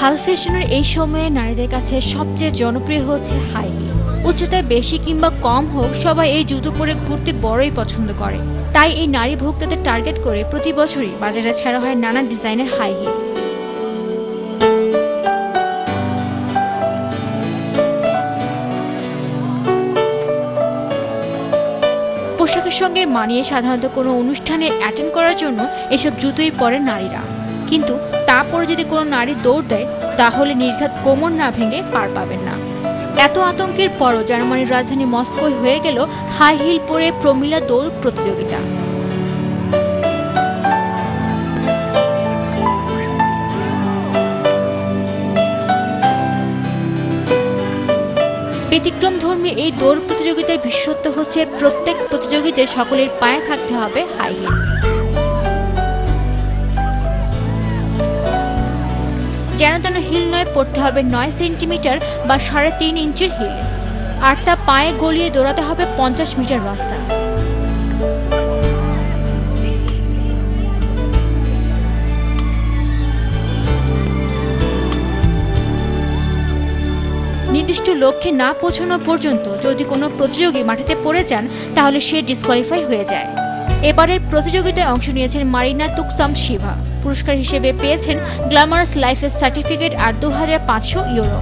হাল ফ্যাশনের এই সময়ে নারীদের কাছে সবচেয়ে জনপ্রিয় হচ্ছে হাই হিল। উচ্চতায় বেশি কিংবা কম হোক, সবাই এই জুতো পরে ঘুরতে বড়ই পছন্দ করে। তাই এই নারী ভোক্তাদের টার্গেট করে প্রতি বছরই বাজারে ছাড়া হয় নানা ডিজাইনের হাই হিল। পোশাকের সঙ্গে মানিয়ে সাধারণত কোনো অনুষ্ঠানে অ্যাটেন্ড করার জন্য এসব জুতোই পরেন নারীরা। কিন্তু তারপরে যদি কোনো নারী দৌড় দেয়, তাহলে নির্ঘাত কোমর না ভেঙে পার পাবেন না। এত আতঙ্কের পরও জার্মানির রাজধানী মস্কোয় হয়ে গেল হাই হিল পরে প্রমিলা দৌড় প্রতিযোগিতা। ব্যতিক্রমধর্মী এই দৌড় প্রতিযোগিতার বিশেষত্ব হচ্ছে প্রত্যেক প্রতিযোগিতায় সকলের পায়ে থাকতে হবে হাই হিল। যেন তেন হিল নয়, পড়তে হবে 9 সেন্টিমিটার বা 3.5 ইঞ্চির হিল। আর তা পায়ে গলিয়ে দৌড়াতে হবে 50 মিটার রাস্তা। নির্দিষ্ট লক্ষ্যে না পৌঁছানো পর্যন্ত যদি কোনো প্রতিযোগী মাটিতে পড়ে যান, তাহলে সে ডিসকোয়ালিফাই হয়ে যায়। এবারের প্রতিযোগিতায় অংশ নিয়েছেন মারিনা তুকসামশিভা। পুরস্কার হিসেবে পেয়েছেন গ্ল্যামারাস লাইফের সার্টিফিকেট আর 2500 ইউরো।